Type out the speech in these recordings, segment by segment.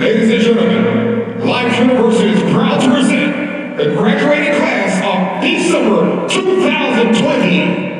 Ladies and gentlemen, Life University is proud to present the graduating class of December 2020.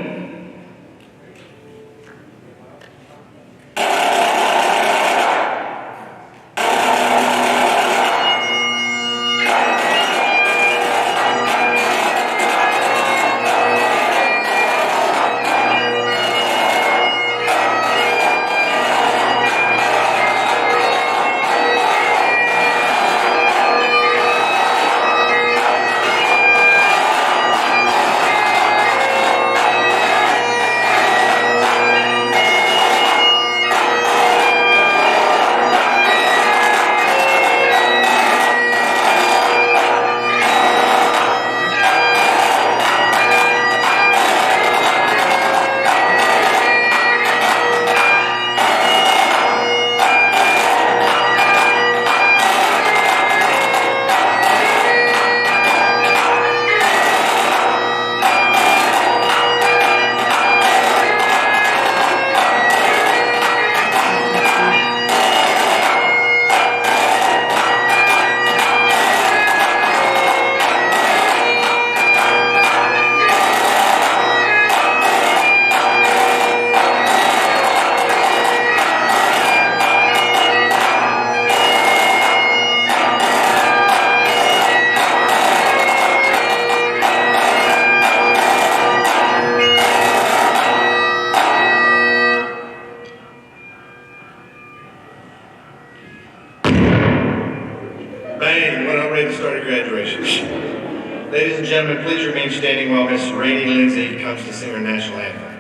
Bang, we're not ready to start a graduation. Ladies and gentlemen, please remain standing while Miss Rainey Lindsay comes to sing our national anthem.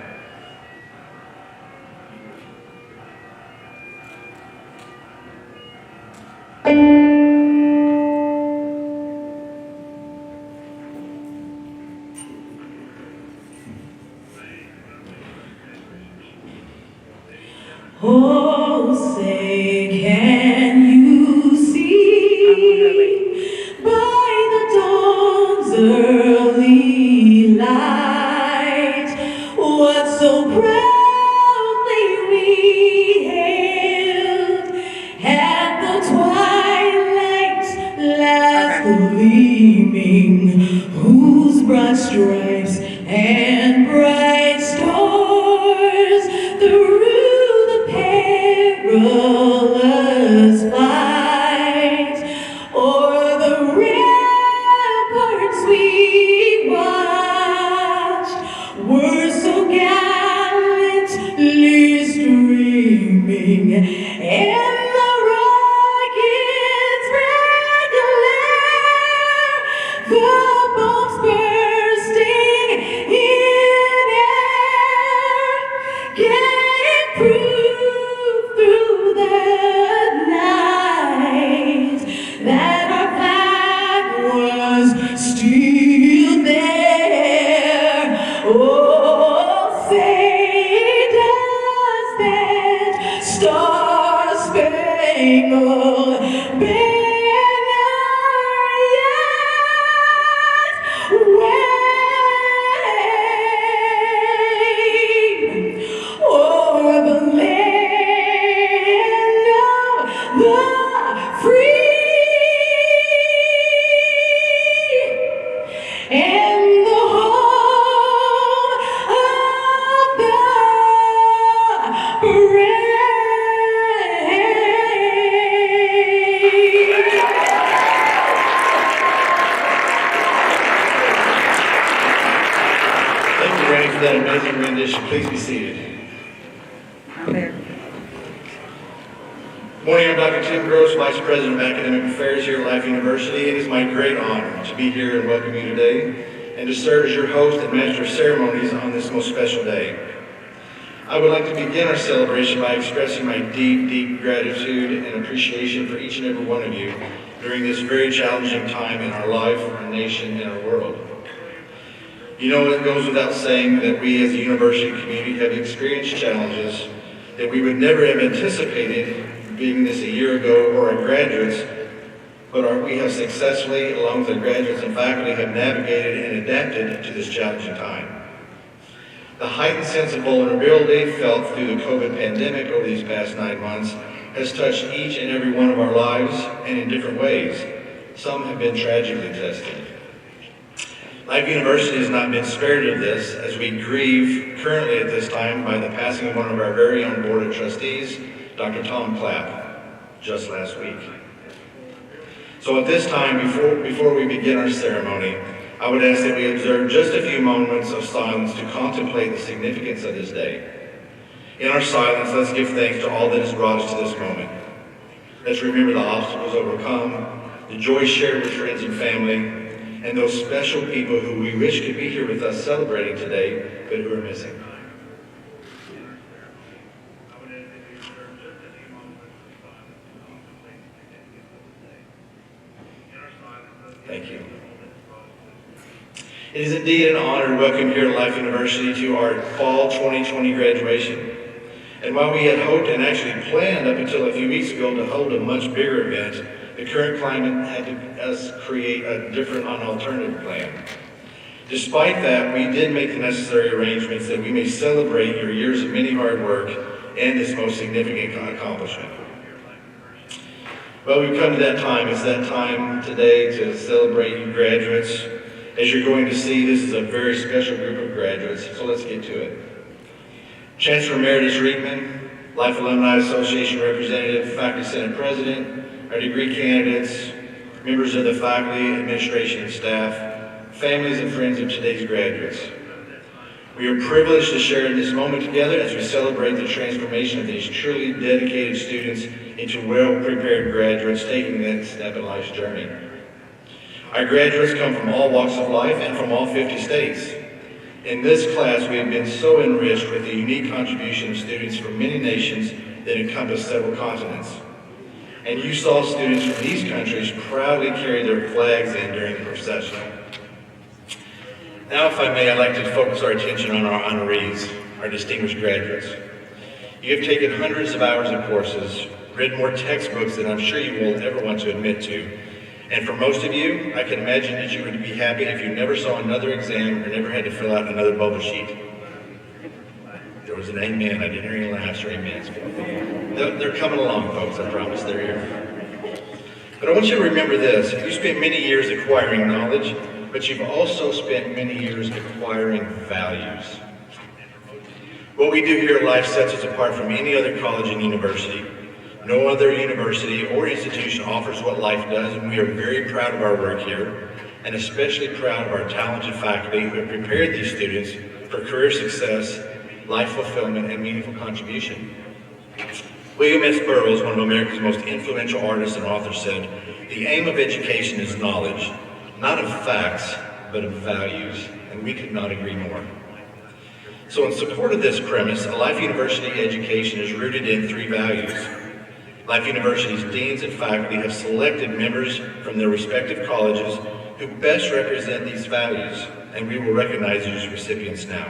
Oh, say can you see by the dawn's early light what so proudly we hailed at the twilight's last gleaming, whose broad stripes and bright stars through perilous fight o'er the ramparts we watched were so gallantly streaming, and the rockets red glare, the bombs bursting in air, gave proof through the night that our flag was still there. Oh, say does that star-spangled banner yet wave o'er the land of the free and the home of the brave. Thank you, Rainey, for that amazing rendition. Please be seated. Morning, I'm Dr. Tim Gross, Vice President of Academic Affairs here at Life University. It is my great honor to be here and welcome you today and to serve as your host and master of ceremonies on this most special day. I would like to begin our celebration by expressing my deep, deep gratitude and appreciation for each and every one of you during this very challenging time in our life, our nation, and our world. You know, it goes without saying that we as a university community have experienced challenges that we would never have anticipated being this a year ago, or our graduates, but we have successfully, along with our graduates and faculty, have navigated and adapted to this challenging time. The heightened sense of vulnerability felt through the COVID pandemic over these past 9 months has touched each and every one of our lives, and in different ways. Some have been tragically tested. Life University has not been spared of this, as we grieve currently at this time by the passing of one of our very own Board of Trustees, Dr. Tom Clapp, just last week. So at this time, before we begin our ceremony, I would ask that we observe just a few moments of silence to contemplate the significance of this day. In our silence, let's give thanks to all that has brought us to this moment. Let's remember the obstacles overcome, the joy shared with friends and family, and those special people who we wish could be here with us celebrating today, but who are missing. Thank you. It is indeed an honor to welcome here at Life University to our fall 2020 graduation. And while we had hoped and actually planned up until a few weeks ago to hold a much bigger event, the current climate had us create a different and alternative plan. Despite that, we did make the necessary arrangements that we may celebrate your years of many hard work and this most significant accomplishment. Well, we've come to that time. It's that time today to celebrate you graduates. As you're going to see, this is a very special group of graduates, so let's get to it. Chancellor Emeritus Reitman, Life Alumni Association Representative, Faculty Senate President, our degree candidates, members of the faculty, administration, and staff, families and friends of today's graduates. We are privileged to share in this moment together as we celebrate the transformation of these truly dedicated students into well-prepared graduates taking the next step in life's journey. Our graduates come from all walks of life and from all 50 states. In this class, we have been so enriched with the unique contribution of students from many nations that encompass several continents. And you saw students from these countries proudly carry their flags in during the procession. Now, if I may, I'd like to focus our attention on our honorees, our distinguished graduates. You have taken hundreds of hours of courses, read more textbooks than I'm sure you will ever want to admit to. And for most of you, I can imagine that you would be happy if you never saw another exam or never had to fill out another bubble sheet. There was an amen. I didn't hear any laughs or amens. They're coming along, folks. I promise they're here. But I want you to remember this. You spent many years acquiring knowledge, but you've also spent many years acquiring values. What we do here at Life sets us apart from any other college and university. No other university or institution offers what Life does, and we are very proud of our work here, and especially proud of our talented faculty who have prepared these students for career success, life fulfillment, and meaningful contribution. William S. Burroughs, one of America's most influential artists and authors, said, "The aim of education is knowledge, not of facts, but of values," and we could not agree more. So in support of this premise, a Life University education is rooted in three values. Life University's deans and faculty have selected members from their respective colleges who best represent these values, and we will recognize these recipients now.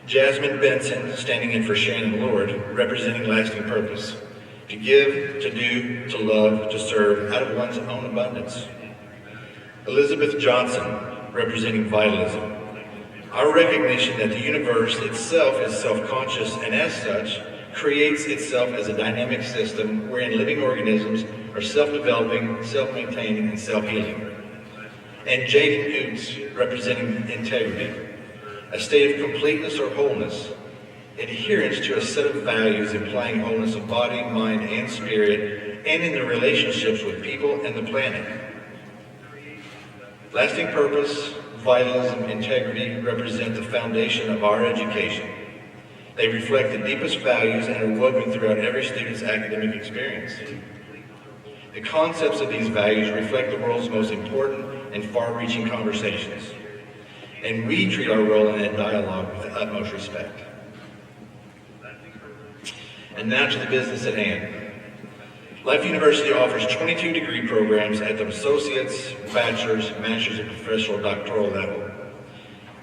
Jasmine Benson, standing in for Shannon Lord, representing lasting purpose, to give, to do, to love, to serve out of one's own abundance. Elizabeth Johnson, representing vitalism, our recognition that the universe itself is self-conscious and as such creates itself as a dynamic system wherein living organisms are self-developing, self-maintaining, and self-healing. And Jaden Oots, representing integrity, a state of completeness or wholeness, adherence to a set of values implying wholeness of body, mind, and spirit, and in their relationships with people and the planet. Lasting purpose, vitalism, integrity represent the foundation of our education. They reflect the deepest values and are woven throughout every student's academic experience. The concepts of these values reflect the world's most important and far-reaching conversations, and we treat our role in that dialogue with the utmost respect. And now to the business at hand. Life University offers 22 degree programs at the associate's, bachelor's, master's, and professional doctoral level.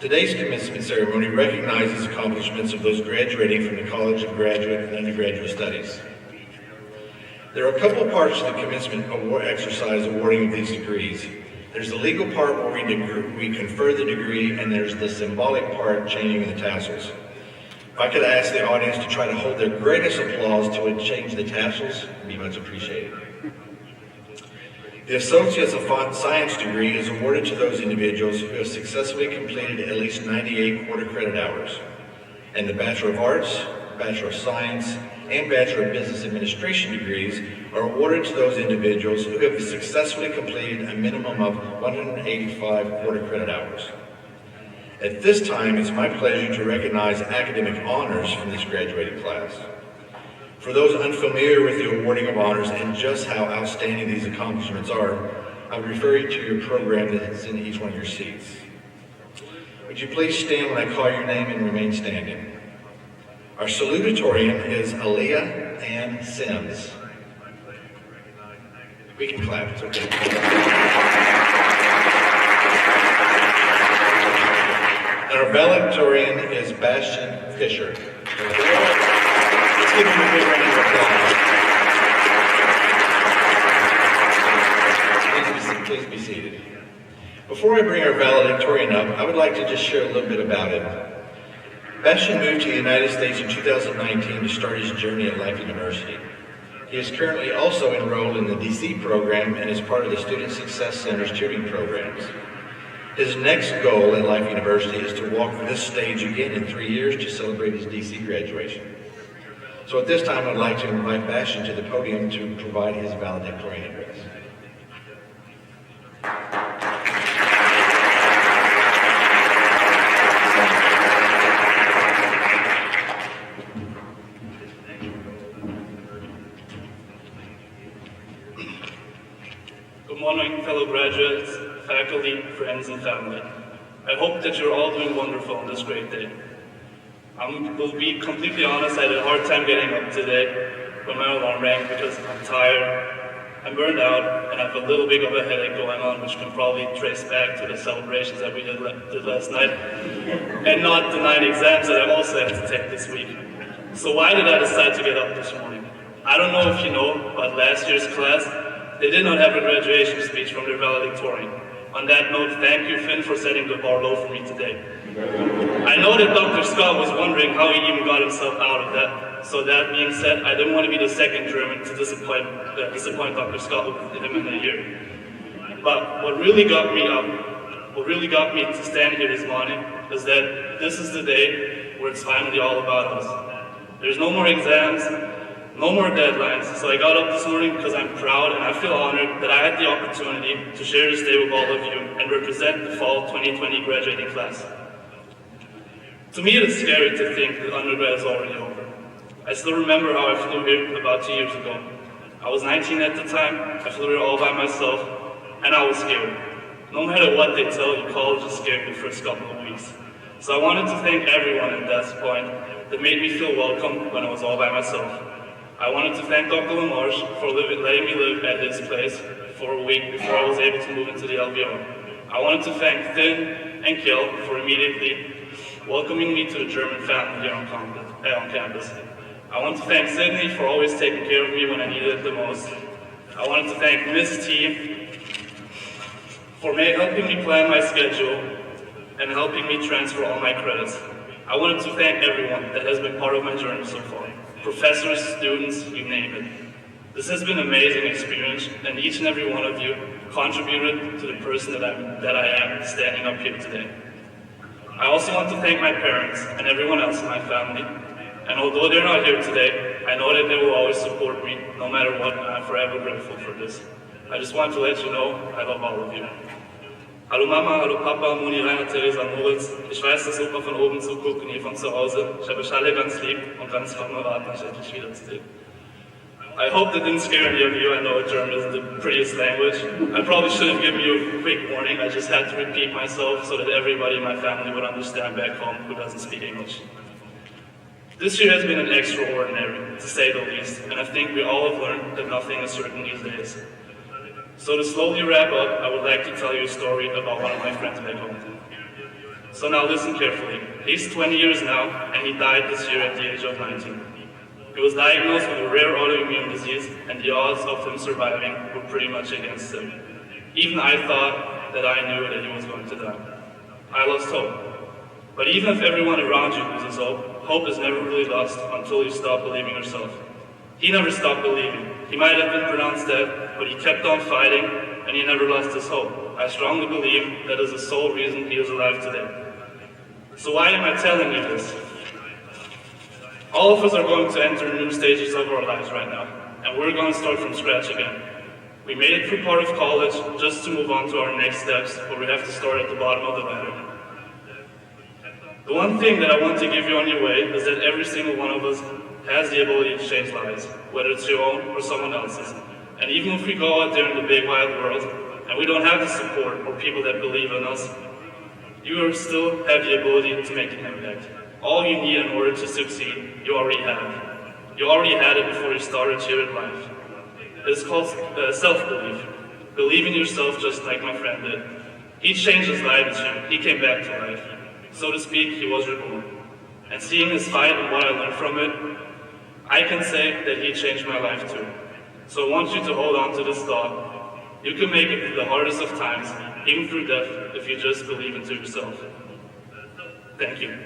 Today's commencement ceremony recognizes accomplishments of those graduating from the College of Graduate and Undergraduate Studies. There are a couple of parts to the commencement award exercise awarding of these degrees. There's the legal part where we confer the degree, and there's the symbolic part, changing the tassels. If I could ask the audience to try to hold their greatest applause till we change the tassels, it'd be much appreciated. The Associates of Science degree is awarded to those individuals who have successfully completed at least 98 quarter credit hours. And the Bachelor of Arts, Bachelor of Science, and Bachelor of Business Administration degrees are awarded to those individuals who have successfully completed a minimum of 185 quarter credit hours. At this time, it's my pleasure to recognize academic honors from this graduating class. For those unfamiliar with the awarding of honors and just how outstanding these accomplishments are, I would refer you to your program that's in each one of your seats. Would you please stand when I call your name and remain standing? Our salutatorian is Aaliyah Ann Sims. We can clap, it's okay. And our valedictorian is Bastion Fisher. Let's give him a big round of applause. Please be seated. Before I bring our valedictorian up, I would like to just share a little bit about him. Bastion moved to the United States in 2019 to start his journey at Life University. He is currently also enrolled in the DC program and is part of the Student Success Center's tutoring programs. His next goal at Life University is to walk this stage again in 3 years to celebrate his DC graduation. So at this time, I'd like to invite Bastion to the podium to provide his valedictorian address. Good morning, fellow graduates, faculty, friends, and family. I hope that you're all doing wonderful on this great day. Will be completely honest, I had a hard time getting up today when my alarm rang because I'm tired, I'm burned out, and I have a little bit of a headache going on, which can probably trace back to the celebrations that we did last night, and not the 9 exams that I also had to take this week. So why did I decide to get up this morning? I don't know if you know, but last year's class, they did not have a graduation speech from their valedictorian. On that note, thank you, Finn, for setting the bar low for me today. I know that Dr. Scott was wondering how he even got himself out of that. So that being said, I didn't want to be the second German to disappoint Dr. Scott with him in a year. But what really got me to stand here this morning is that this is the day where it's finally all about us. There's no more exams, no more deadlines. So I got up this morning because I'm proud and I feel honored that I had the opportunity to share this day with all of you and represent the fall 2020 graduating class. To me, it is scary to think that undergrad is already over. I still remember how I flew here about 2 years ago. I was 19 at the time, I flew here all by myself, and I was scared. No matter what they tell you, college is scary the first couple of weeks. So I wanted to thank everyone at that point that made me feel welcome when I was all by myself. I wanted to thank Dr. Lamarche for letting me live at his place for a week before I was able to move into the LBO. I wanted to thank Finn and Kjell for immediately welcoming me to the German family here on campus. I want to thank Sydney for always taking care of me when I needed it the most. I wanted to thank Miss T for helping me plan my schedule and helping me transfer all my credits. I wanted to thank everyone that has been part of my journey so far. Professors, students, you name it. This has been an amazing experience, and each and every one of you contributed to the person that I am standing up here today. I also want to thank my parents and everyone else in my family, and although they're not here today, I know that they will always support me, no matter what, and I'm forever grateful for this. I just want to let you know, I love all of you. Hallo Mama, hallo Papa, Moni, Rainer, Theresa, Moritz. Ich weiß, dass super von oben zuguckt und ihr von zu Hause. Ich habe euch alle ganz lieb und ganz warm erwartet, euch endlich wiederzusehen. I hope that didn't scare any of you. I know German isn't the prettiest language. I probably should have given you a quick warning. I just had to repeat myself so that everybody in my family would understand back home who doesn't speak English. This year has been an extraordinary, to say the least, and I think we all have learned that nothing is certain these days. So to slowly wrap up, I would like to tell you a story about one of my friends back home. So now listen carefully. He's 20 years now, and he died this year at the age of 19. He was diagnosed with a rare autoimmune disease, and the odds of him surviving were pretty much against him. Even I thought that I knew that he was going to die. I lost hope. But even if everyone around you loses hope, hope is never really lost until you stop believing yourself. He never stopped believing. He might have been pronounced dead, but he kept on fighting, and he never lost his hope. I strongly believe that is the sole reason he is alive today. So why am I telling you this? All of us are going to enter new stages of our lives right now, and we're going to start from scratch again. We made it through part of college just to move on to our next steps, but we have to start at the bottom of the ladder. The one thing that I want to give you on your way is that every single one of us has the ability to change lives, whether it's your own or someone else's. And even if we go out there in the big wide world, and we don't have the support or people that believe in us, you still have the ability to make an impact. All you need in order to succeed, you already have. You already had it before you started here in life. It's called self-belief. Believe in yourself just like my friend did. He changed his life this year. He came back to life. So to speak, he was reborn. And seeing his fight and what I learned from it, I can say that he changed my life too. So I want you to hold on to this thought. You can make it through the hardest of times, even through death, if you just believe into yourself. Thank you.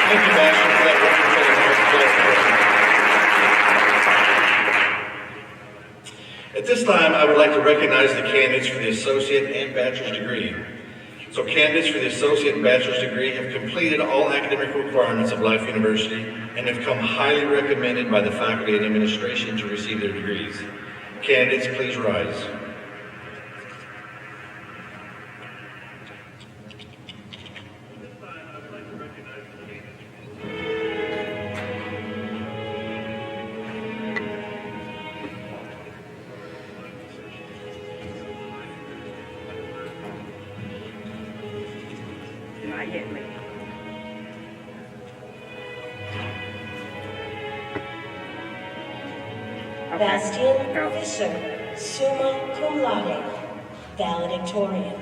Thank you, Master, for that wonderful introduction. At this time, I would like to recognize the candidates for the associate and bachelor's degree. So candidates for the associate and bachelor's degree have completed all academic requirements of Life University and have come highly recommended by the faculty and administration to receive their degrees. Candidates, please rise. Bastian Fisher, summa cum laude, valedictorian.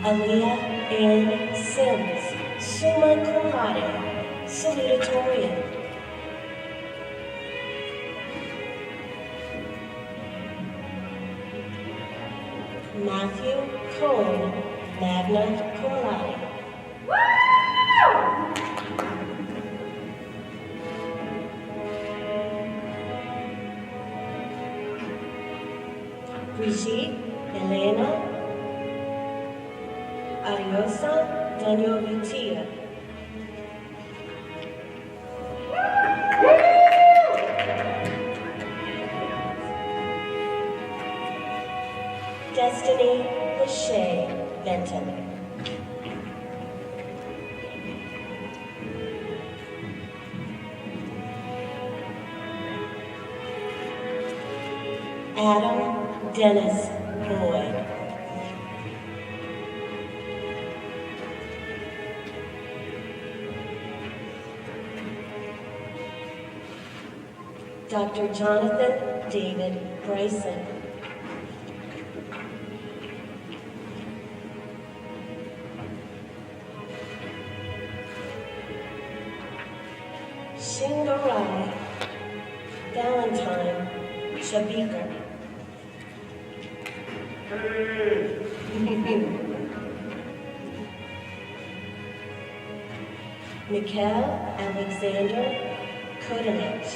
Aaliyah Ann Sims, summa cum laude, salutatorian. Matthew Cohn, magna cum laude. Brigitte Elena Ariosa Danyovitia. Destiny Lachey Benton. Adam Dennis Boyd. Dr. Jonathan David Bryson. Shingarai Valentine Shabika. Mikhail Alexander Kodanich.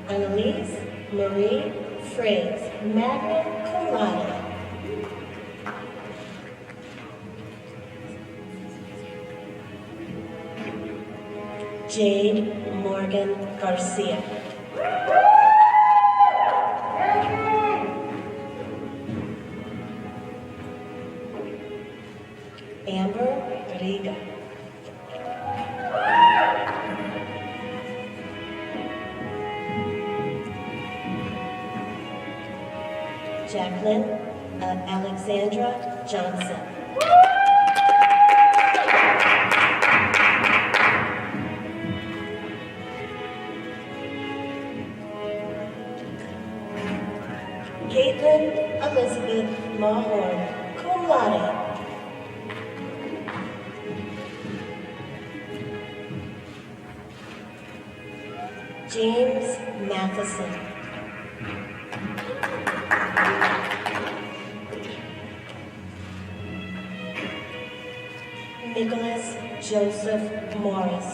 Annalise Marie Frakes, magna cum laude. Jade Morgan Garcia. Amber Riga. Jacqueline Alexandra Johnson. Caitlin Elizabeth Mahorn, cum laude. James Matheson. Nicholas Joseph Morris.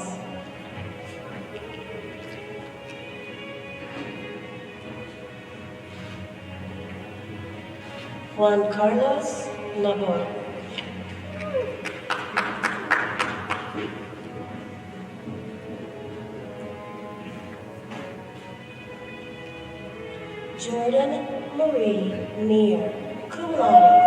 Juan Carlos Nabor. Jordan Marie Neer, cum laude.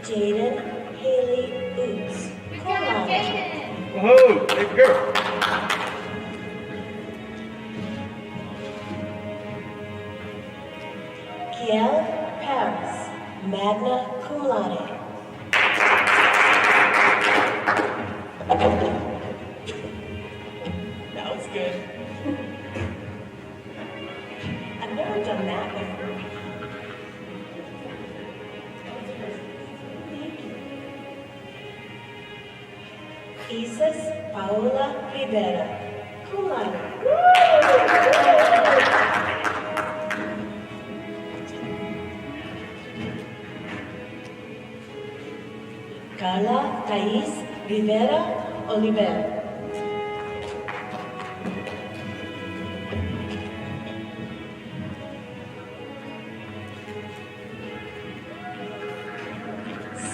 Jaden Haley Boots, cum laude. Whoa, hey girl. Kiel Paris, magna cum laude. That was good. I've never done that before. Thank you. Isis Paola Rivera, cum laude. Carla Thais Rivera Oliver.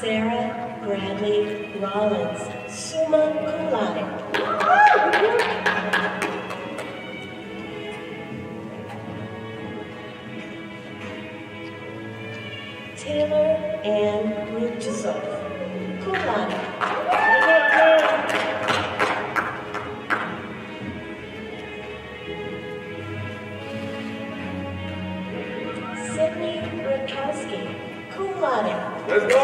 Sarah Bradley Rollins, summa cum laude. Taylor Ann Rutjesov, cum laude. Sydney Rutkowski, cum laude. Let's go.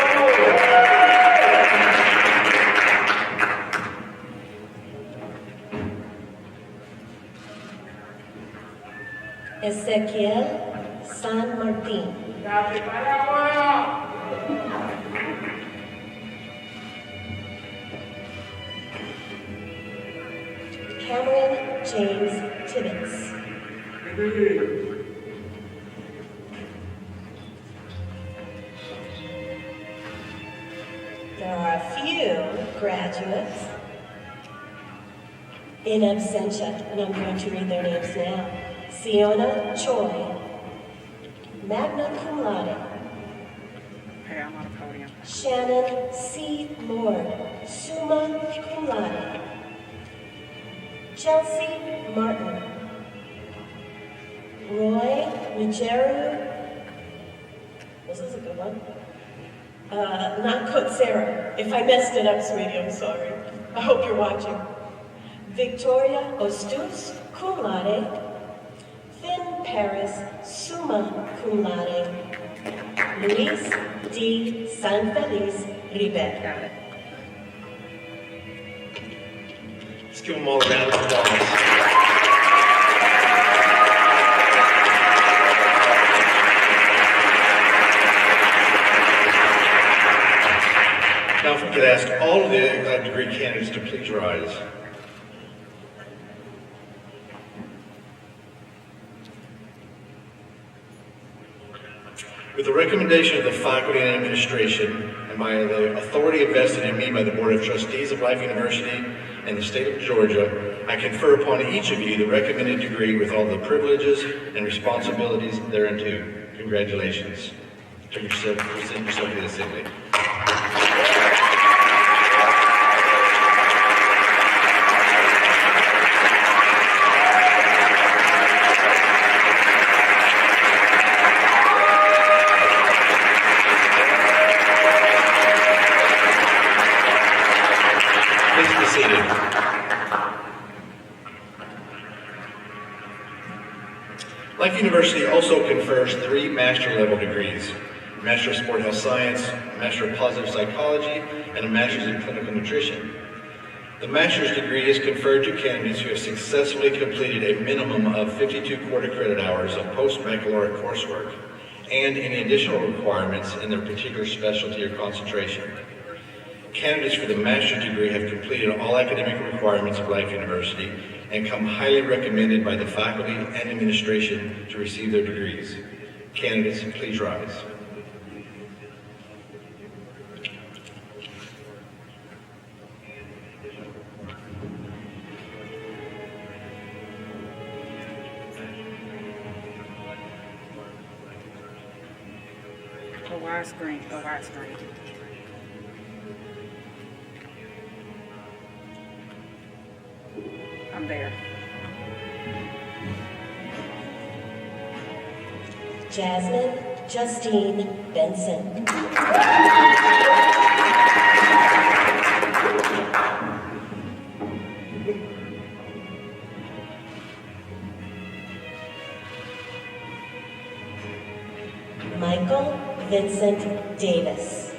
Ezequiel San Martin. Cameron James Tibbetts. There are a few graduates in absentia, and I'm going to read their names now. Siona Choi, magna cum laude. Hey, I'm on a podium. Shannon C. Lord, summa cum laude. Chelsea Martin. Roy Nigeru. This is a good one. Not Kotsera. If I messed it up, sweetie, I'm sorry. I hope you're watching. Victoria Ostus, cum laude. Finn Paris, summa cum laude. Luis D. Sanfeliz Ribet. Got it. Let's give them all a round of applause. Now, if we could ask all of the degree candidates to please rise. With the recommendation of the faculty and administration, and by the authority invested in me by the Board of Trustees of Life University and the state of Georgia, I confer upon each of you the recommended degree with all the privileges and responsibilities thereunto. Congratulations. Present yourself to the assembly. Life University also confers 3 master-level degrees: Master of Sport Health Science, Master of Positive Psychology, and a Master's in Clinical Nutrition. The master's degree is conferred to candidates who have successfully completed a minimum of 52 quarter credit hours of post-baccalaureate coursework and any additional requirements in their particular specialty or concentration. Candidates for the master's degree have completed all academic requirements of Life University and come highly recommended by the faculty and administration to receive their degrees. Candidates, please rise. Go widescreen. Go widescreen. I'm there. Jasmine Justine Benson. Michael Vincent Davis.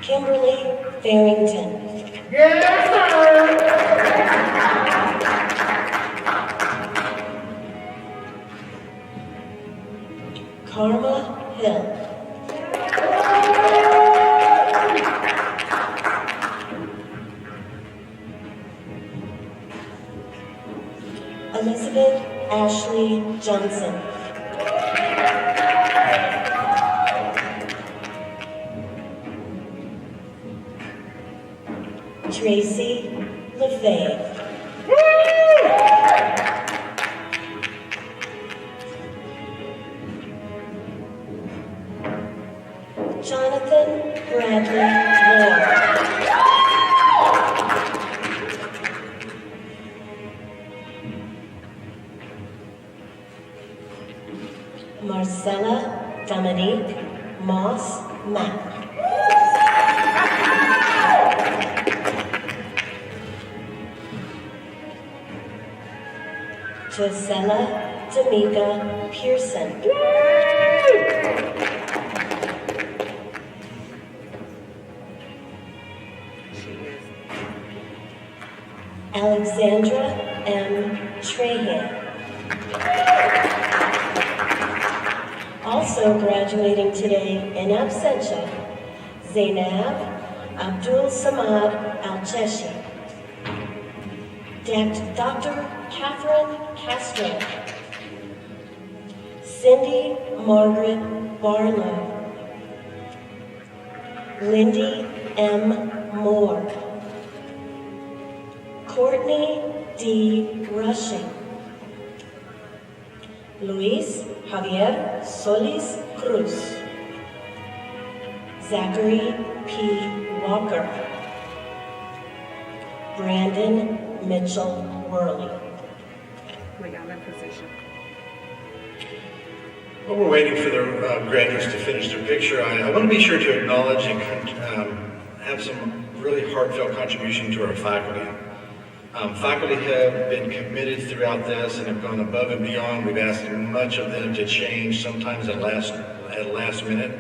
Kimberly Farrington. Karma Hill. Elizabeth Ashley Johnson. Tracy LaFave. Jonathan Bradley Moore. Marcella Dominique Moss Mack. Josella D'Amica Pearson. Alexandra M. Trahan. Also graduating today in absentia, Zainab Abdul Samad Al-Cheshi. Dr. Catherine Castro. Cindy Margaret Barlow. Lindy M. Moore. Courtney D. Rushing. Luis Javier Solis Cruz. Zachary P. Walker. Brandon Mitchell Worley. We got in position. While we're waiting for the graduates to finish their picture, I want to be sure to acknowledge and have some really heartfelt contribution to our faculty. Faculty have been committed throughout this and have gone above and beyond. We've asked much of them to change, sometimes at last minute,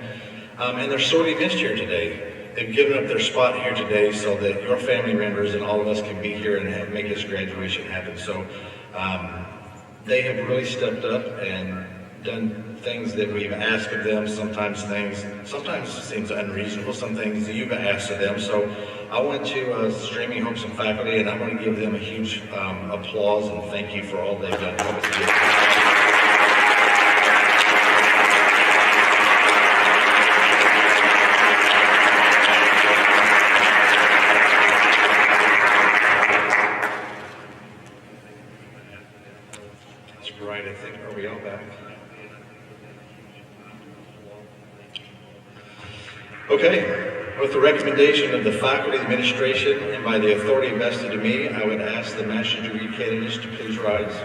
and they're sorely missed here today. They've given up their spot here today so that your family members and all of us can be here and make this graduation happen. So they have really stepped up and done things that we've asked of them. Sometimes seems unreasonable. Some things that you've asked of them. So I want to streaming home some faculty, and I want to give them a huge applause and thank you for all they've done. That's right. I think, are we all back? Okay. With the recommendation of the faculty, administration, and by the authority vested to me, I would ask the master's degree candidates to please rise.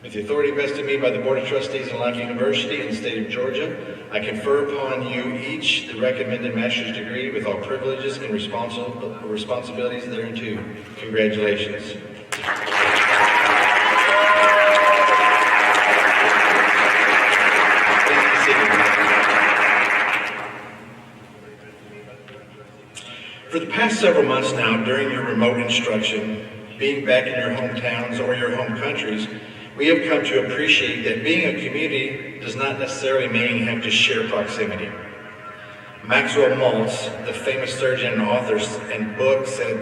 With the authority vested in me by the Board of Trustees of Life University in the state of Georgia, I confer upon you each the recommended master's degree with all privileges and responsibilities thereunto. Congratulations. past several months now, during your remote instruction, being back in your hometowns or your home countries, we have come to appreciate that being a community does not necessarily mean you have to share proximity. Maxwell Maltz, the famous surgeon and author and book, said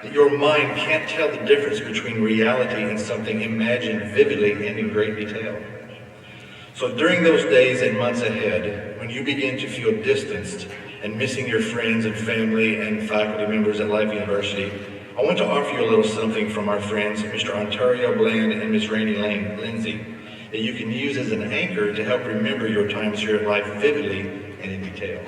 that your mind can't tell the difference between reality and something imagined vividly and in great detail. So during those days and months ahead, when you begin to feel distanced and missing your friends and family and faculty members at Life University, I want to offer you a little something from our friends, Mr. Ontario Bland and Ms. Randy Lindsay, that you can use as an anchor to help remember your times here at Life vividly and in detail.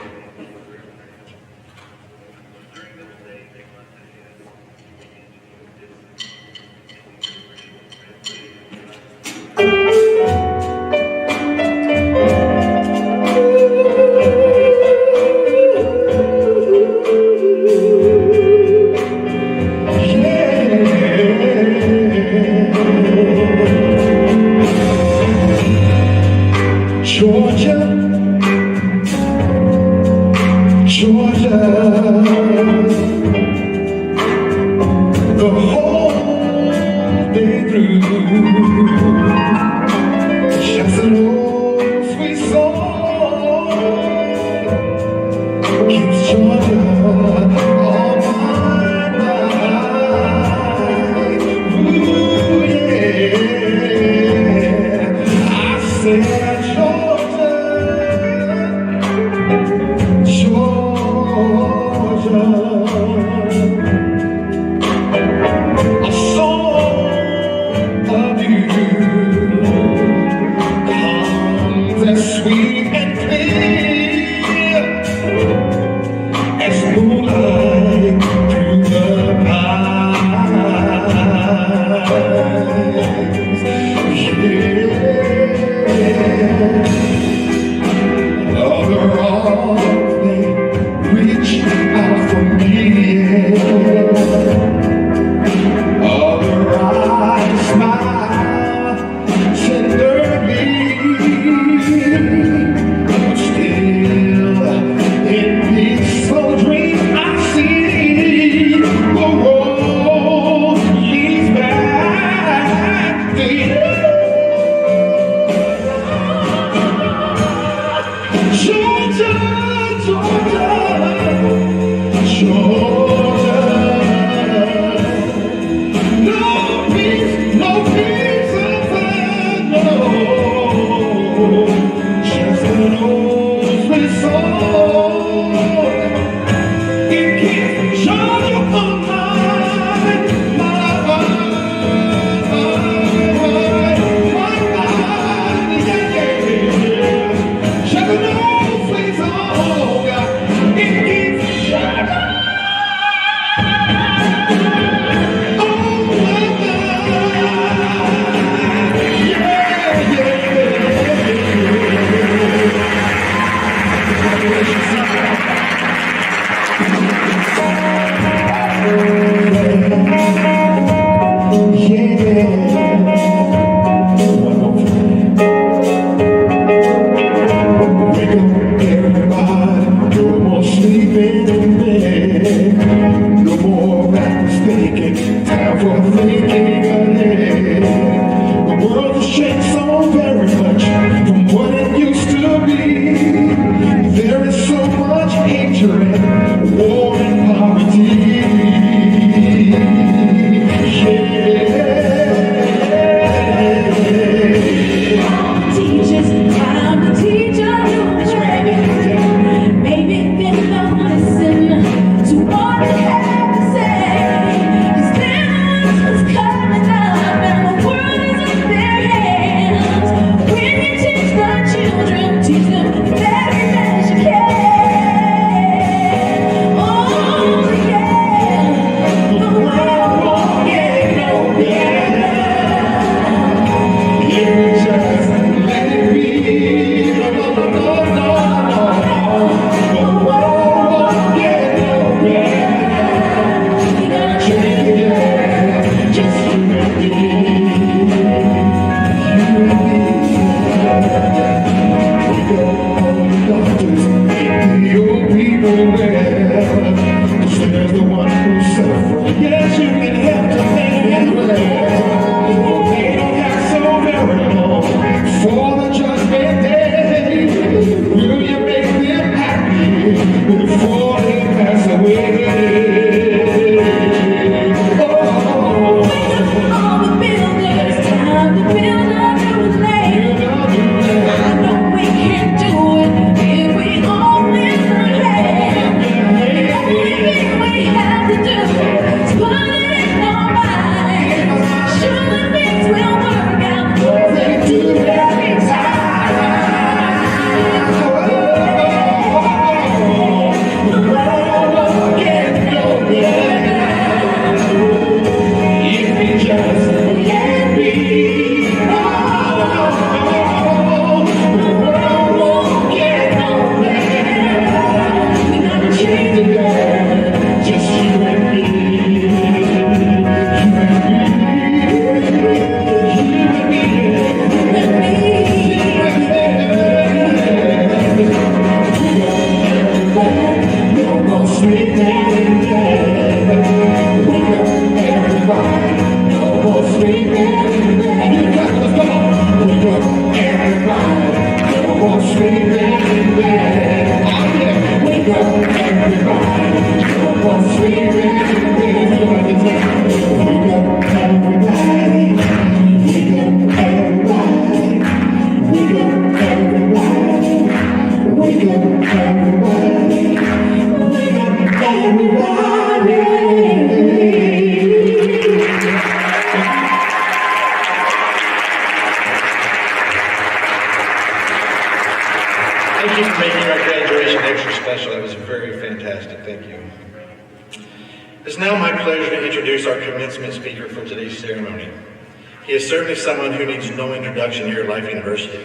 everybody, come on, sweet baby. Oh yeah, wake up everybody, come on, sweet baby. Wake up everybody, wake up everybody, wake up everybody, wake up everybody, wake up everybody. Thank you for making our graduation extra special. That was very fantastic. Thank you. It's now my pleasure to introduce our commencement speaker for today's ceremony. He is certainly someone who needs no introduction here at Life University.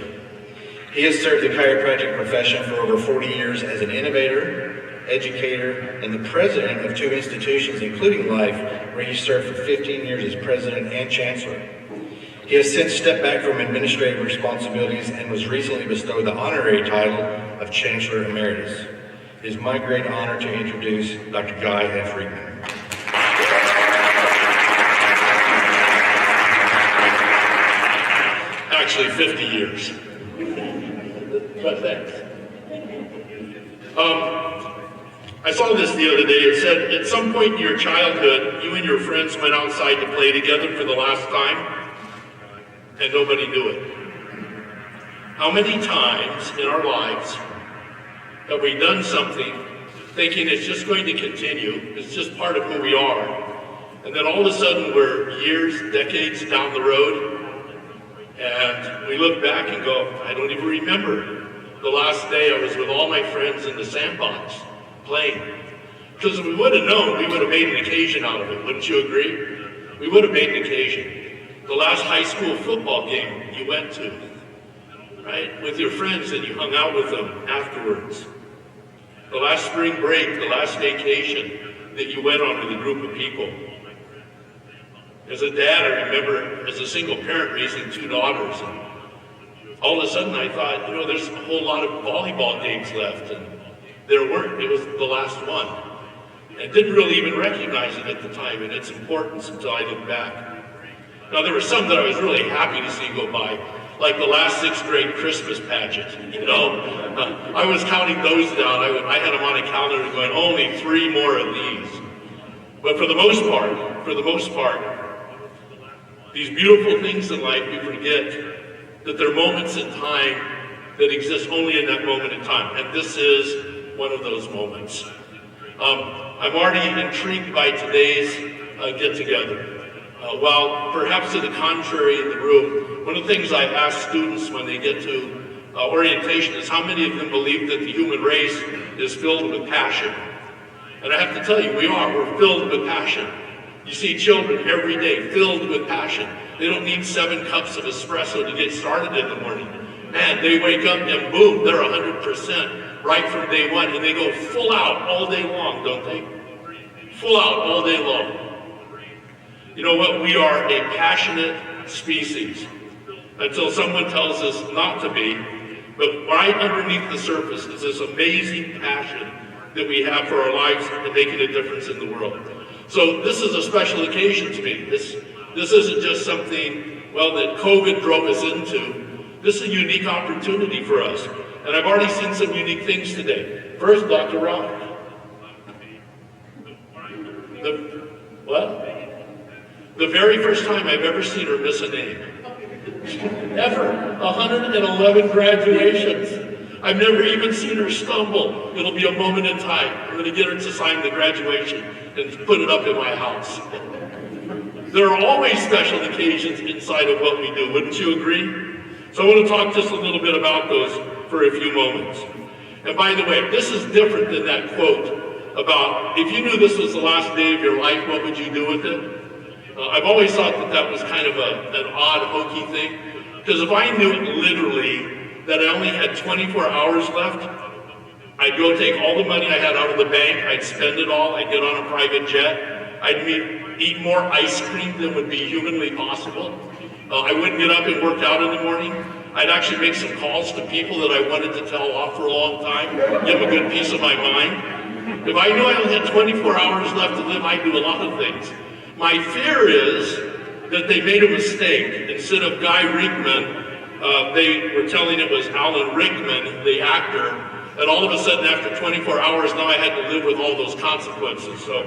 He has served the chiropractic profession for over 40 years as an innovator, educator, and the president of 2 institutions, including Life, where he served for 15 years as president and chancellor. He has since stepped back from administrative responsibilities and was recently bestowed the honorary title of Chancellor Emeritus. It is my great honor to introduce Dr. Guy F. Riegman. Actually 50 years. But thanks. I saw this the other day. It said, at some point in your childhood, you and your friends went outside to play together for the last time, and nobody knew it. How many times in our lives have we done something thinking it's just going to continue, it's just part of who we are, and then all of a sudden we're years, decades down the road, and we look back and go, I don't even remember the last day I was with all my friends in the sandbox playing. Because if we would have known, we would have made an occasion out of it. Wouldn't you agree? We would have made an occasion. The last high school football game you went to, right? With your friends and you hung out with them afterwards. The last spring break, the last vacation that you went on with a group of people. As a dad, I remember as a single parent raising 2 daughters, and all of a sudden I thought, there's a whole lot of volleyball games left, and there weren't. It was the last one. And didn't really even recognize it at the time and its importance until I looked back. Now there were some that I was really happy to see go by, like the last 6th grade Christmas pageant. I was counting those down. I had them on a calendar going, only 3 more of these. But for the most part, these beautiful things in life, we forget that there are moments in time that exist only in that moment in time. And this is one of those moments. I'm already intrigued by today's get-together. While perhaps to the contrary in the room, one of the things I ask students when they get to orientation is how many of them believe that the human race is filled with passion. And I have to tell you, we're filled with passion. You see children every day filled with passion. They don't need 7 cups of espresso to get started in the morning. Man, they wake up and boom, they're 100% right from day one, and they go full out all day long, don't they? Full out all day long. You know what? We are a passionate species until someone tells us not to be. But right underneath the surface is this amazing passion that we have for our lives and making a difference in the world. So this is a special occasion to me. This isn't just something, that COVID drove us into. This is a unique opportunity for us. And I've already seen some unique things today. First, Dr. Rock. The very first time I've ever seen her miss a name. Ever. 111 graduations. I've never even seen her stumble. It'll be a moment in time. I'm going to get her to sign the graduation and put it up in my house. There are always special occasions inside of what we do. Wouldn't you agree? So I want to talk just a little bit about those for a few moments. And by the way, this is different than that quote about if you knew this was the last day of your life, what would you do with it? I've always thought that was kind of an odd, hokey thing. Because if I knew it literally that I only had 24 hours left, I'd go take all the money I had out of the bank, I'd spend it all, I'd get on a private jet, I'd eat more ice cream than would be humanly possible. I wouldn't get up and work out in the morning. I'd actually make some calls to people that I wanted to tell off for a long time, give them a good piece of my mind. If I knew I only had 24 hours left to live, I'd do a lot of things. My fear is that they made a mistake. Instead of Guy Riegman, they were telling it was Alan Rickman, the actor, and all of a sudden after 24 hours, now I had to live with all those consequences. So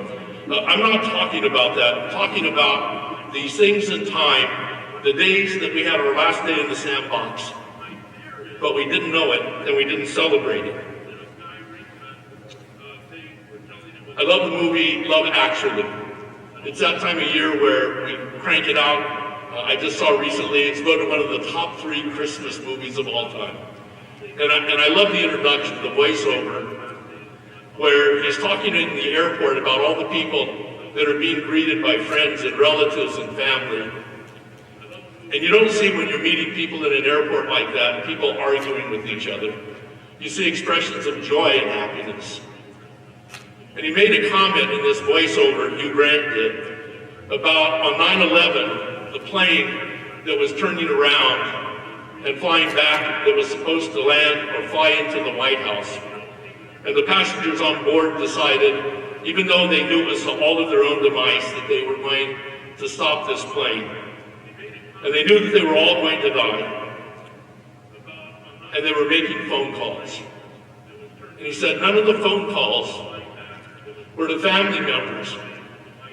I'm not talking about that. I'm talking about these things in time, the days that we had our last day in the sandbox, but we didn't know it and we didn't celebrate it. I love the movie Love Actually. It's that time of year where we crank it out. I just saw recently, it's voted one of the top 3 Christmas movies of all time. And I love the introduction, the voiceover, where he's talking in the airport about all the people that are being greeted by friends and relatives and family. And you don't see when you're meeting people in an airport like that, people arguing with each other. You see expressions of joy and happiness. And he made a comment in this voiceover, Hugh Grant did, about on 9/11, the plane that was turning around and flying back that was supposed to land or fly into the White House. And the passengers on board decided, even though they knew it was all of their own demise, that they were going to stop this plane. And they knew that they were all going to die. And they were making phone calls. And he said none of the phone calls were to family members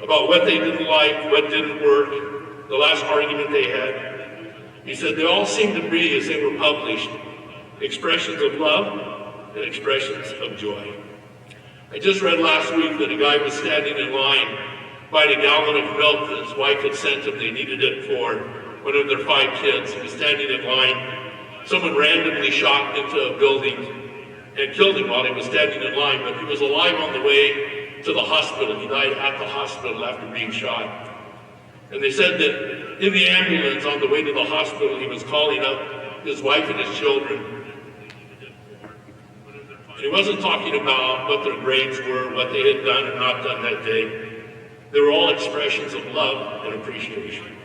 about what they didn't like, what didn't work, the last argument they had. He said they all seemed to be, as they were published, expressions of love and expressions of joy. I just read last week that a guy was standing in line buying a gallon of milk that his wife had sent him. They needed it for one of their 5 kids. He was standing in line. Someone randomly shot into a building and killed him while he was standing in line, but he was alive on the way to the hospital. He died at the hospital after being shot. And they said that in the ambulance on the way to the hospital, he was calling up his wife and his children. And he wasn't talking about what their grades were, what they had done or not done that day. They were all expressions of love and appreciation.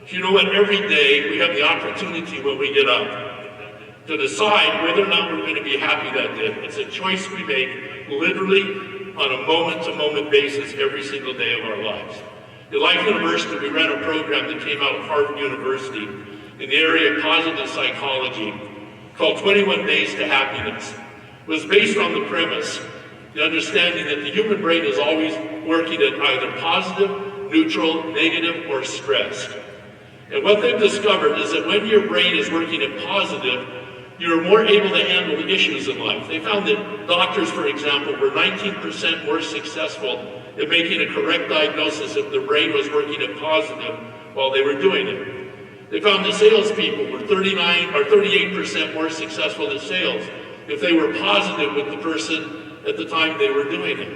You know what? Every day we have the opportunity when we get up to decide whether or not we're going to be happy that day. It's a choice we make literally on a moment-to-moment basis every single day of our lives. At Life University, we ran a program that came out of Harvard University in the area of positive psychology called 21 Days to Happiness. It was based on the premise, the understanding that the human brain is always working at either positive, neutral, negative, or stressed. And what they've discovered is that when your brain is working at positive, you're more able to handle the issues in life. They found that doctors, for example, were 19% more successful in making a correct diagnosis if their brain was working at positive while they were doing it. They found that salespeople were 38% more successful in sales if they were positive with the person at the time they were doing it.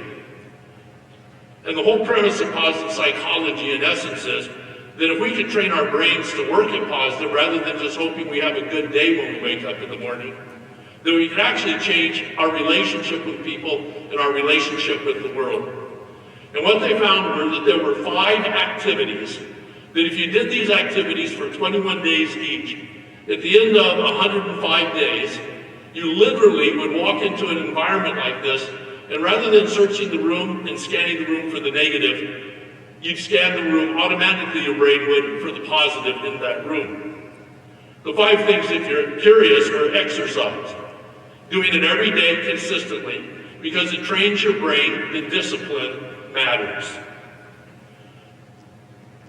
And the whole premise of positive psychology, in essence, is that if we could train our brains to work at positive rather than just hoping we have a good day when we wake up in the morning, then we can actually change our relationship with people and our relationship with the world. And what they found were that there were 5 activities that if you did these activities for 21 days each, at the end of 105 days, you literally would walk into an environment like this, and rather than searching the room and scanning the room for the negative, you'd scan the room, automatically your brain would, for the positive in that room. The 5 things, if you're curious, are exercise. Doing it every day consistently, because it trains your brain that discipline matters.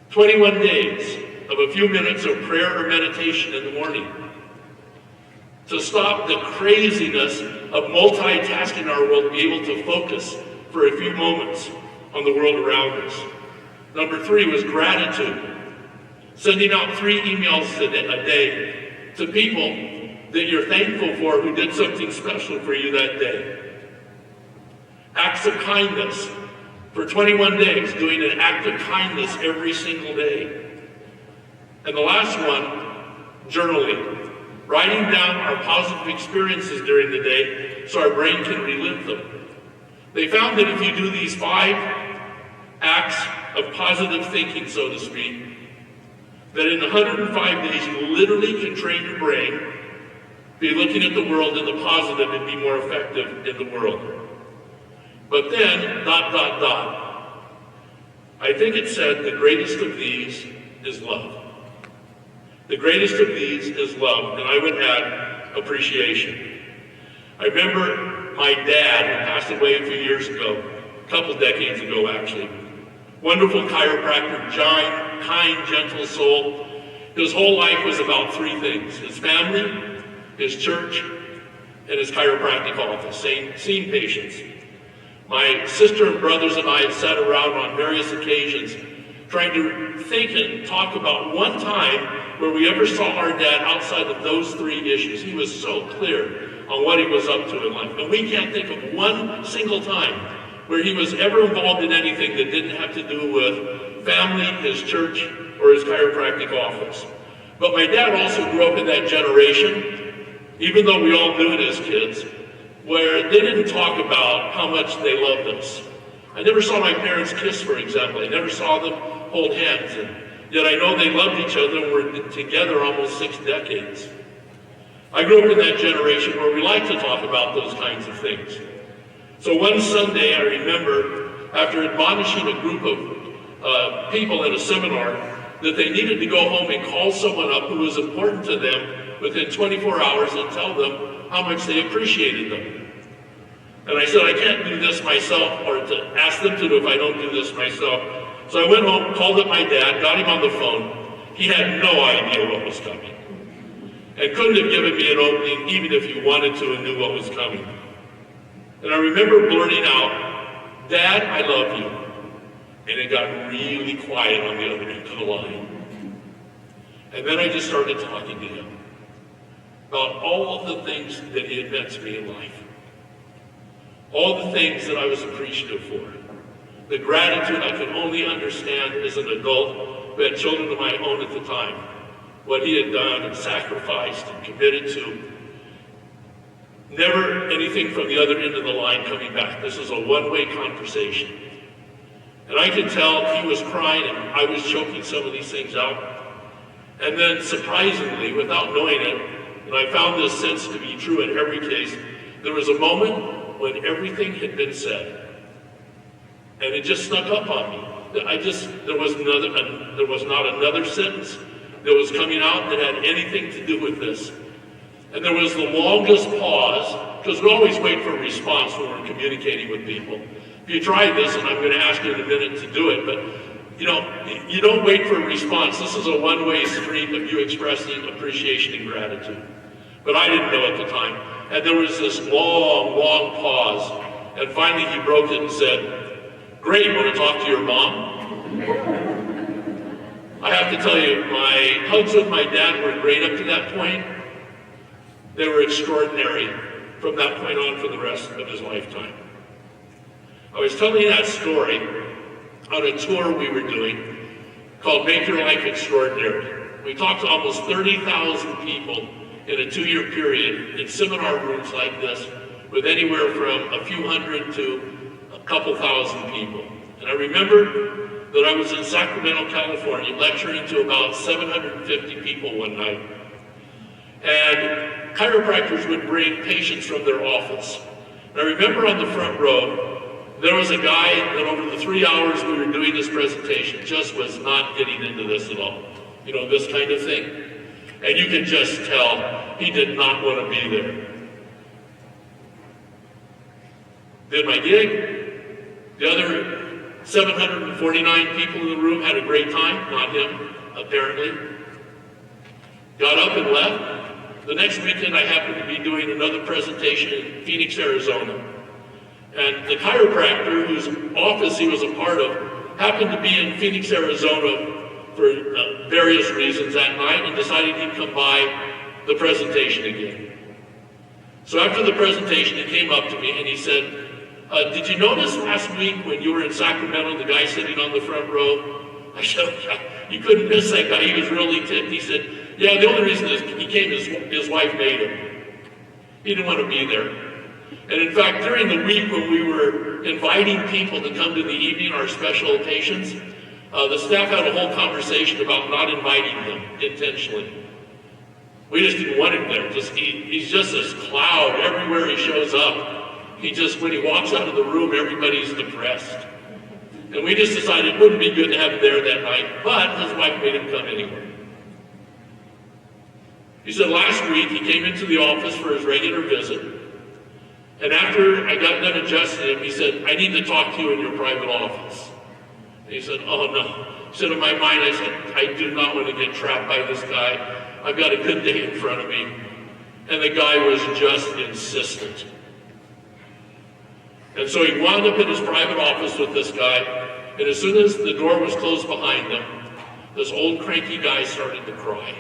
21 days of a few minutes of prayer or meditation in the morning to stop the craziness of multitasking in our world, be able to focus for a few moments on the world around us. Number 3 was gratitude. Sending out 3 emails a day to people that you're thankful for who did something special for you that day. Acts of kindness. For 21 days, doing an act of kindness every single day. And the last one, journaling. Writing down our positive experiences during the day so our brain can relive them. They found that if you do these 5 acts of positive thinking, so to speak, that in 105 days you literally can train your brain, be looking at the world in the positive and be more effective in the world. But then, ... I think it said the greatest of these is love. The greatest of these is love, and I would add appreciation. I remember my dad, who passed away a few years ago, a couple decades ago actually. Wonderful chiropractor, giant, kind, gentle soul. His whole life was about three things: his family, his church, and his chiropractic office, seeing patients. My sister and brothers and I had sat around on various occasions trying to think and talk about one time where we ever saw our dad outside of those three issues. He was so clear on what he was up to in life. And we can't think of one single time where he was ever involved in anything that didn't have to do with family, his church, or his chiropractic office. But my dad also grew up in that generation, even though we all knew it as kids, where they didn't talk about how much they loved us. I never saw my parents kiss, for example. I never saw them hold hands, and yet I know they loved each other and were together almost 6 decades. I grew up in that generation where we like to talk about those kinds of things. So one Sunday, I remember, after admonishing a group of people at a seminar, that they needed to go home and call someone up who was important to them within 24 hours and tell them how much they appreciated them. And I said, I can't do this myself, or to ask them to do if I don't do this myself. So I went home, called up my dad, got him on the phone. He had no idea what was coming, and couldn't have given me an opening even if he wanted to and knew what was coming. And I remember blurting out, Dad, I love you. And it got really quiet on the other end of the line. And then I just started talking to him about all of the things that he had meant to me in life. All the things that I was appreciative for. The gratitude I could only understand as an adult who had children of my own at the time. What he had done and sacrificed and committed to. Never anything from the other end of the line coming back. This was a one-way conversation. And I could tell he was crying and I was choking some of these things out. And then surprisingly, without knowing it, and I found this sense to be true in every case, there was a moment when everything had been said. And it just snuck up on me. There was not another sentence that was coming out that had anything to do with this. And there was the longest pause, because we always wait for a response when we're communicating with people. If you try this, and I'm going to ask you in a minute to do it, but you don't wait for a response. This is a one-way street of you expressing appreciation and gratitude. But I didn't know at the time. And there was this long, long pause. And finally he broke it and said, "Great, want to talk to your mom?" I have to tell you, my hugs with my dad were great up to that point. They were extraordinary from that point on for the rest of his lifetime. I was telling that story on a tour we were doing called Make Your Life Extraordinary. We talked to almost 30,000 people in a 2-year period in seminar rooms like this with anywhere from a few hundred to a couple thousand people. And I remember that I was in Sacramento, California, lecturing to about 750 people one night. And chiropractors would bring patients from their office. And I remember on the front row, there was a guy that over the 3 hours we were doing this presentation just was not getting into this at all. This kind of thing. And you could just tell he did not want to be there. Did my gig. The other 749 people in the room had a great time, not him, apparently. Got up and left. The next weekend I happened to be doing another presentation in Phoenix, Arizona. And the chiropractor whose office he was a part of happened to be in Phoenix, Arizona for various reasons that night and decided he'd come by the presentation again. So after the presentation, he came up to me and he said, did you notice last week when you were in Sacramento, the guy sitting on the front row? I said, you couldn't miss that guy. He was really tipped. He said, yeah, the only reason is he came, his wife made him. He didn't want to be there. And in fact, during the week when we were inviting people to come to the evening, our special occasions, the staff had a whole conversation about not inviting him intentionally. We just didn't want him there. He's just this cloud everywhere he shows up. When he walks out of the room, everybody's depressed. And we just decided it wouldn't be good to have him there that night, but his wife made him come anyway. He said last week he came into the office for his regular visit, and after I got done adjusting him, he said, I need to talk to you in your private office. And he said, oh no. He said, in my mind, I said, I do not want to get trapped by this guy. I've got a good day in front of me. And the guy was just insistent. And so he wound up in his private office with this guy, and as soon as the door was closed behind them, this old cranky guy started to cry.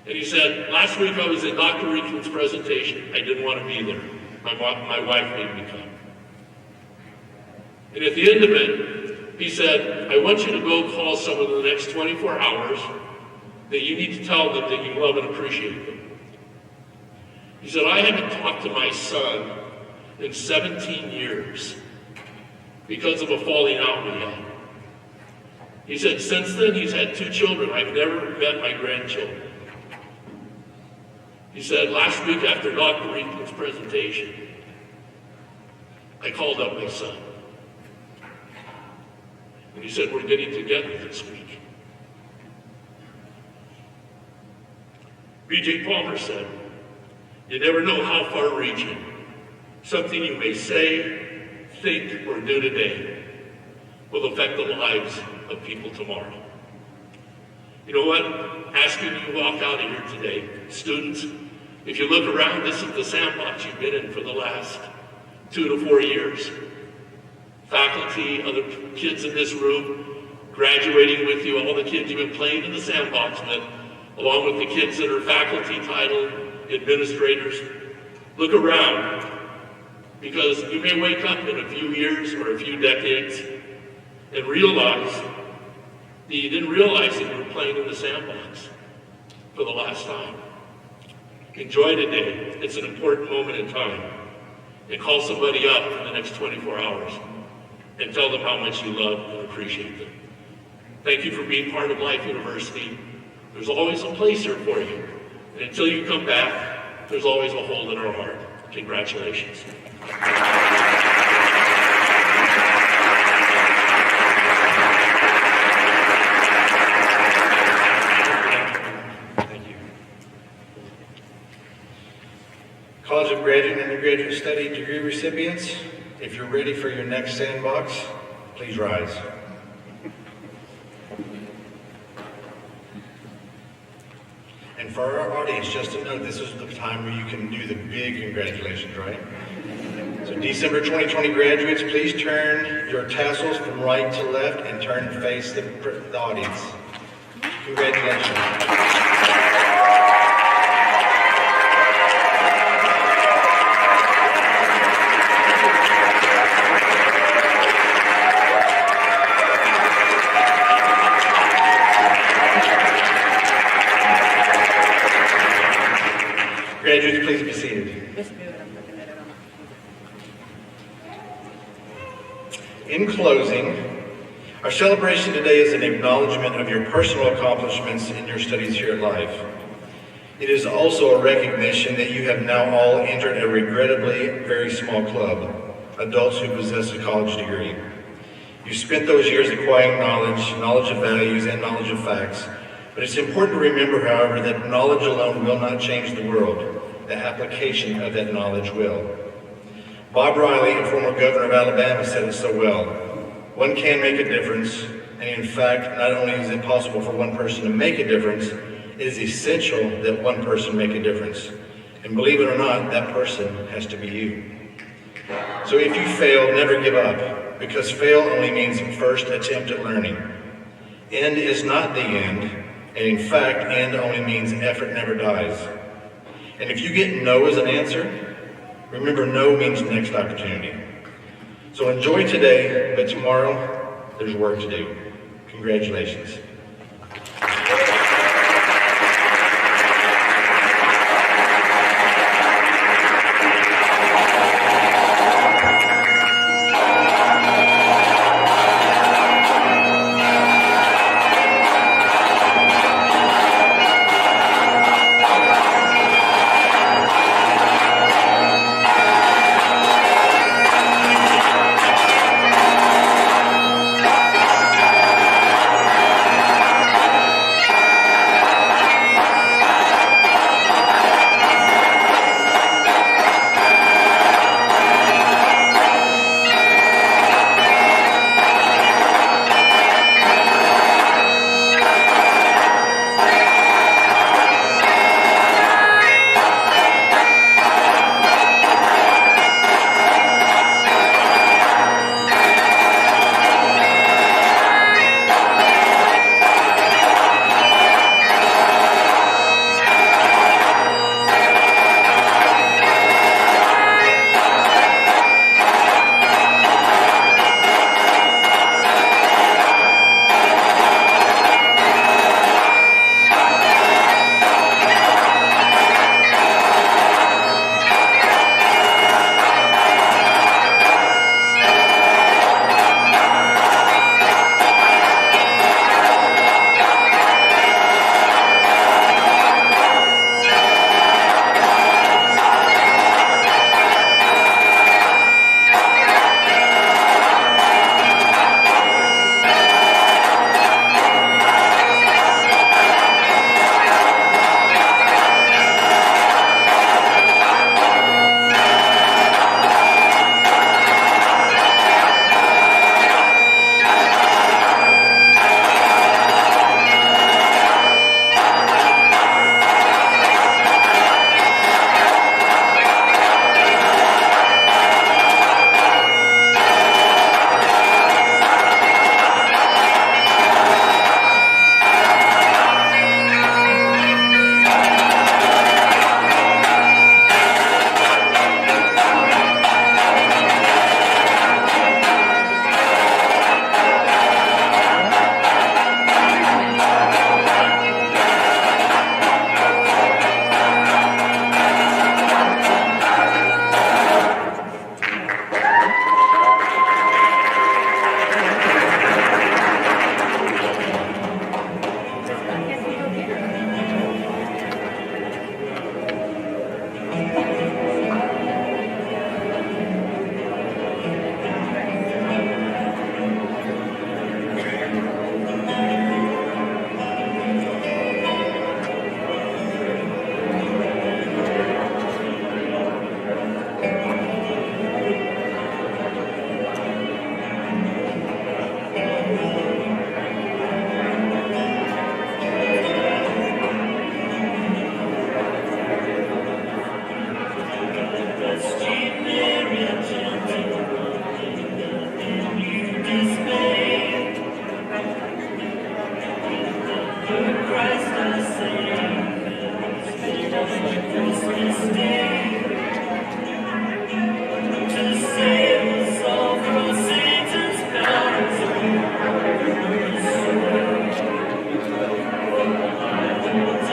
And he said, last week I was in Dr. Reekman's presentation. I didn't want to be there. My wife made me come. And at the end of it, he said, I want you to go call someone in the next 24 hours that you need to tell them that you love and appreciate them. He said, I haven't talked to my son in 17 years because of a falling out we had. He said, since then he's had 2 children. I've never met my grandchildren. He said, last week after Dr. Reekman's presentation, I called up my son. And he said, we're getting together this week. B.J. Palmer said, you never know how far-reaching something you may say, think, or do today will affect the lives of people tomorrow. You know what? Asking you to walk out of here today, students, if you look around, this is the sandbox you've been in for the last 2 to 4 years. Faculty, other kids in this room, graduating with you, all the kids you've been playing in the sandbox with, along with the kids that are faculty titled, administrators. Look around, because you may wake up in a few years or a few decades and realize that you didn't realize that you were playing in the sandbox for the last time. Enjoy today. It's an important moment in time. And call somebody up in the next 24 hours and tell them how much you love and appreciate them. Thank you for being part of Life University. There's always a place here for you. And until you come back, there's always a hole in our heart. Congratulations. Thank you. College of Graduate and Undergraduate Study degree recipients, if you're ready for your next sandbox, please rise. And for our audience, just to note, this is the time where you can do the big congratulations, right? So December 2020 graduates, please turn your tassels from right to left and turn and face the audience. Congratulations. Graduates, please be seated. It's good. I'm looking at it on. In closing, our celebration today is an acknowledgement of your personal accomplishments in your studies here at Life. It is also a recognition that you have now all entered a regrettably very small club, adults who possess a college degree. You spent those years acquiring knowledge of values and knowledge of facts, but it's important to remember, however, that knowledge alone will not change the world. The application of that knowledge will. Bob Riley, a former governor of Alabama, said it so well. One can make a difference, and in fact, not only is it possible for one person to make a difference, it is essential that one person make a difference. And believe it or not, that person has to be you. So if you fail, never give up, because fail only means first attempt at learning. End is not the end, and in fact, end only means effort never dies. And if you get no as an answer, remember no means next opportunity. So enjoy today, but tomorrow there's work to do. Congratulations.